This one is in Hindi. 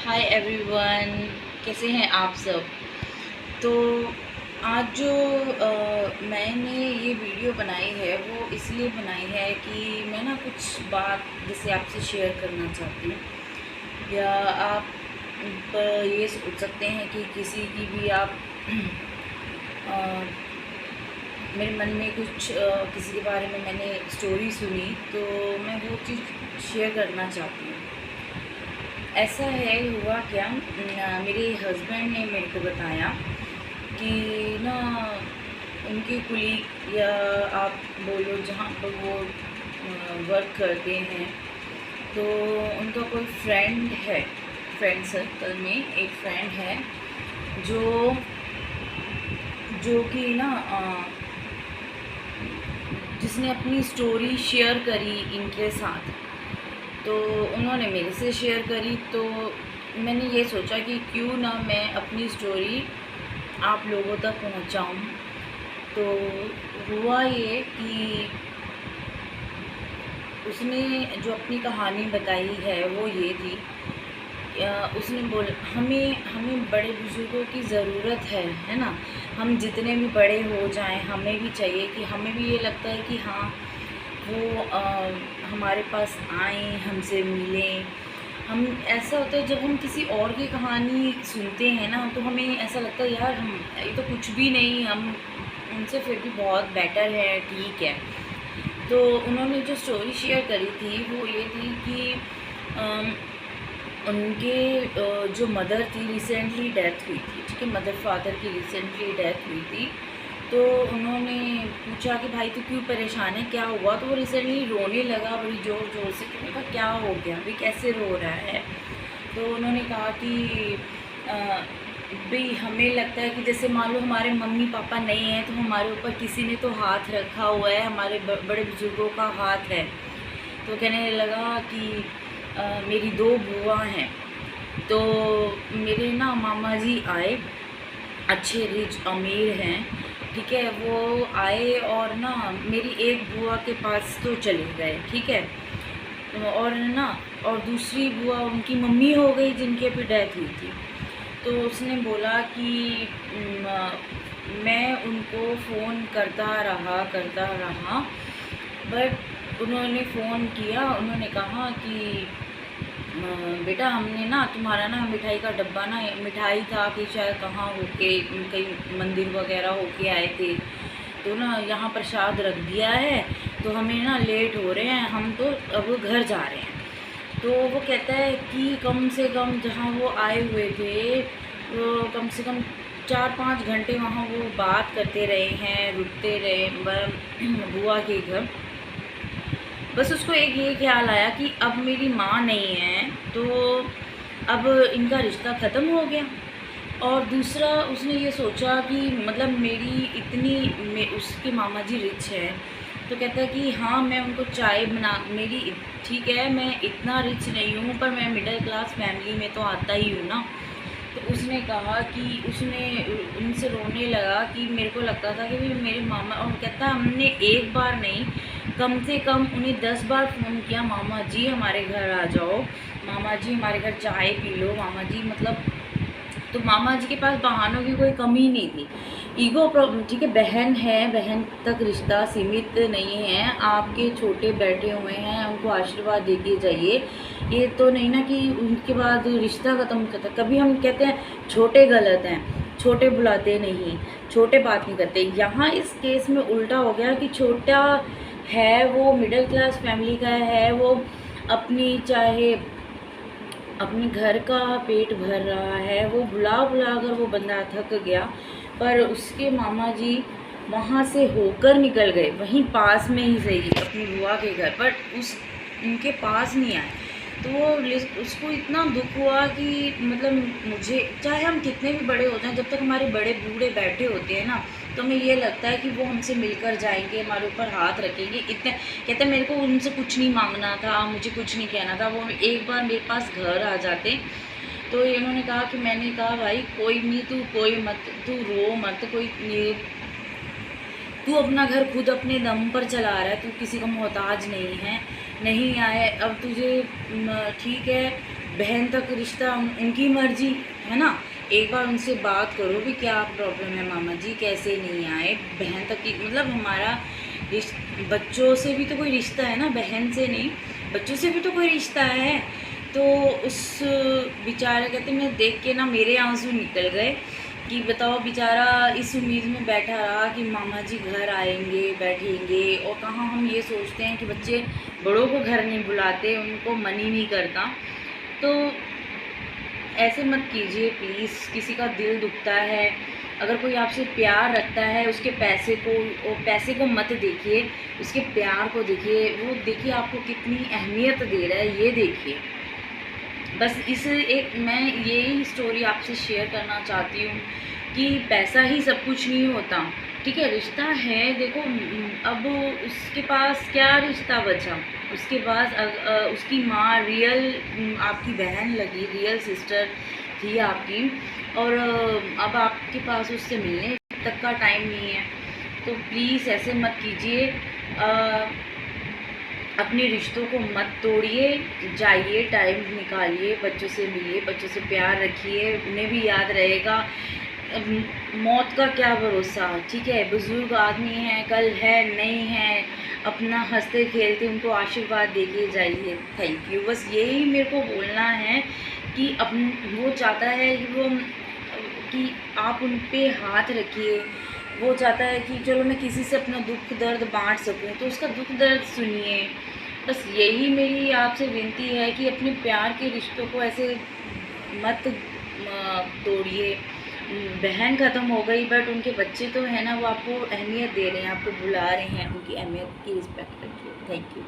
हाय एवरीवन, कैसे हैं आप सब। तो आज जो मैंने ये वीडियो बनाई है वो इसलिए बनाई है कि मैं ना कुछ बात जैसे आपसे शेयर करना चाहती हूँ, या आप ये सोच सकते हैं कि किसी की भी आप अ, मेरे मन में कुछ किसी के बारे में मैंने स्टोरी सुनी तो मैं वो चीज़ शेयर करना चाहती हूँ। ऐसा है, हुआ क्या, मेरे हस्बैंड ने मेरे को बताया कि ना उनके कुलीग, या आप बोलो जहाँ पर वो वर्क करते हैं, तो उनका कोई फ्रेंड है, फ्रेंड सर्कल में एक फ्रेंड है जो जो कि ना जिसने अपनी स्टोरी शेयर करी इनके साथ। तो उन्होंने मेरे से शेयर करी, तो मैंने ये सोचा कि क्यों ना मैं अपनी स्टोरी आप लोगों तक पहुंचाऊं। तो हुआ ये कि उसने जो अपनी कहानी बताई है वो ये थी, उसने बोला हमें हमें बड़े बुज़ुर्गों की ज़रूरत है ना। हम जितने भी बड़े हो जाएं, हमें भी चाहिए कि हमें भी ये लगता है कि हाँ वो हमारे पास आएँ, हमसे मिलें। हम ऐसा होता है जब हम किसी और की कहानी सुनते हैं ना, तो हमें ऐसा लगता है यार हम ये तो कुछ भी नहीं, हम उनसे फिर भी बहुत बेटर है, ठीक है। तो उन्होंने जो स्टोरी शेयर करी थी वो ये थी कि उनके जो मदर थी रिसेंटली डेथ हुई थी, ठीक है, मदर फादर की रिसेंटली डेथ हुई थी। तो उन्होंने पूछा कि भाई तू क्यों परेशान है, क्या हुआ। तो वो रिसेंटली रोने लगा बड़ी ज़ोर ज़ोर से। तो मैंने कहा क्या हो गया भाई, कैसे रो रहा है। तो उन्होंने कहा कि भाई हमें लगता है कि जैसे मान लो हमारे मम्मी पापा नहीं हैं तो हमारे ऊपर किसी ने तो हाथ रखा हुआ है, हमारे बड़े बुज़ुर्गों का हाथ है। तो कहने लगा कि मेरी 2 बुआ हैं। तो मेरे ना मामा जी आए, अच्छे रिच अमीर हैं, ठीक है। वो आए और ना मेरी एक बुआ के पास तो चले गए, ठीक है। और ना और दूसरी बुआ उनकी मम्मी हो गई जिनकी अभी डेथ हुई थी। तो उसने बोला कि मैं उनको फ़ोन करता रहा, बट उन्होंने फ़ोन किया, उन्होंने कहा कि बेटा हमने ना तुम्हारा ना मिठाई का डब्बा ना, मिठाई था कि शायद कहाँ होके कहीं मंदिर वगैरह होके आए थे, तो ना यहाँ प्रसाद रख दिया है, तो हमें ना लेट हो रहे हैं, हम तो अब घर जा रहे हैं। तो वो कहता है कि कम से कम जहाँ वो आए हुए थे वो कम से कम 4-5 घंटे वहाँ वो बात करते रहे हैं, रुकते रहे बुआ के घर। बस उसको एक ये ख्याल आया कि अब मेरी माँ नहीं है तो अब इनका रिश्ता ख़त्म हो गया। और दूसरा उसने ये सोचा कि मतलब उसके मामा जी रिच हैं, तो कहता है कि हाँ मैं उनको चाय बना, मेरी ठीक है मैं इतना रिच नहीं हूँ पर मैं मिडिल क्लास फैमिली में तो आता ही हूँ ना। तो उसने कहा कि उसने उनसे रोने लगा कि मेरे को लगता था कि मेरे मामा, और कहता हमने एक बार नहीं कम से कम उन्हें 10 बार फ़ोन किया, मामा जी हमारे घर आ जाओ, मामा जी हमारे घर चाय पी लो, मामा जी मतलब। तो मामा जी के पास बहानों की कोई कमी नहीं थी। ईगो प्रॉब्लम, ठीक है, बहन है, बहन तक रिश्ता सीमित नहीं है, आपके छोटे बैठे हुए हैं उनको आशीर्वाद देके जाइए। ये तो नहीं ना कि उनके बाद रिश्ता ख़त्म करता। कभी हम कहते हैं छोटे गलत हैं, छोटे बुलाते नहीं, छोटे बात नहीं करते। यहाँ इस केस में उल्टा हो गया कि छोटा है, वो मिडिल क्लास फैमिली का है, वो अपनी चाहे अपने घर का पेट भर रहा है, वो बुला बुला कर वो बंदा थक गया, पर उसके मामा जी वहाँ से होकर निकल गए, वहीं पास में ही सही अपनी बुआ के घर, पर उनके पास नहीं आए। तो वो उसको इतना दुख हुआ कि मतलब मुझे चाहे हम कितने भी बड़े हो जाएं, जब तक हमारे बड़े बूढ़े बैठे होते हैं ना, तो हमें ये लगता है कि वो हमसे मिलकर जाएंगे, हमारे ऊपर हाथ रखेंगे। इतने कहते मेरे को उनसे कुछ नहीं मांगना था, मुझे कुछ नहीं कहना था, वो एक बार मेरे पास घर आ जाते। तो इन्होंने कहा कि मैंने कहा भाई कोई नहीं, तू रो मत, तू अपना घर खुद अपने दम पर चला रहा है, तू किसी का मोहताज नहीं है, नहीं आए अब तुझे ठीक है बहन तक रिश्ता उनकी मर्जी है ना। एक बार उनसे बात करो भी क्या प्रॉब्लम है मामा जी, कैसे नहीं आए। बहन तक की मतलब हमारा बच्चों से भी तो कोई रिश्ता है ना, बहन से नहीं, बच्चों से भी तो कोई रिश्ता है। तो उस बेचारे कहते मैं देख के ना मेरे आंसू निकल गए कि बताओ बेचारा इस उम्मीद में बैठा रहा कि मामा जी घर आएंगे बैठेंगे, और कहाँ हम ये सोचते हैं कि बच्चे बड़ों को घर नहीं बुलाते, उनको मन ही नहीं करता। तो ऐसे मत कीजिए प्लीज़, किसी का दिल दुखता है। अगर कोई आपसे प्यार रखता है उसके पैसे को मत देखिए, उसके प्यार को देखिए। वो देखिए आपको कितनी अहमियत दे रहा है, ये देखिए। बस मैं यही स्टोरी आपसे शेयर करना चाहती हूँ कि पैसा ही सब कुछ नहीं होता, ठीक है। रिश्ता है देखो, अब उसके पास क्या रिश्ता बचा, उसके पास उसकी माँ रियल आपकी बहन लगी, रियल सिस्टर थी आपकी, और अब आपके पास उससे मिलने तक का टाइम नहीं है। तो प्लीज़ ऐसे मत कीजिए, अपने रिश्तों को मत तोड़िए, जाइए टाइम निकालिए, बच्चों से मिलिए, बच्चों से प्यार रखिए, उन्हें भी याद रहेगा। मौत का क्या भरोसा, ठीक है। बुज़ुर्ग आदमी हैं, कल है नहीं है, अपना हंसते खेलते उनको आशीर्वाद देके जाइए। थैंक यू, बस यही मेरे को बोलना है कि वो चाहता है कि आप उन पे हाथ रखिए। वो चाहता है कि चलो मैं किसी से अपना दुख दर्द बांट सकूं, तो उसका दुख दर्द सुनिए। बस यही मेरी आपसे विनती है कि अपने प्यार के रिश्तों को ऐसे मत तोड़िए। बहन ख़त्म हो गई बट उनके बच्चे तो है ना, वो आपको अहमियत दे रहे हैं, आपको बुला रहे हैं, उनकी अहमियत की रिस्पेक्ट रखिए। Thank you.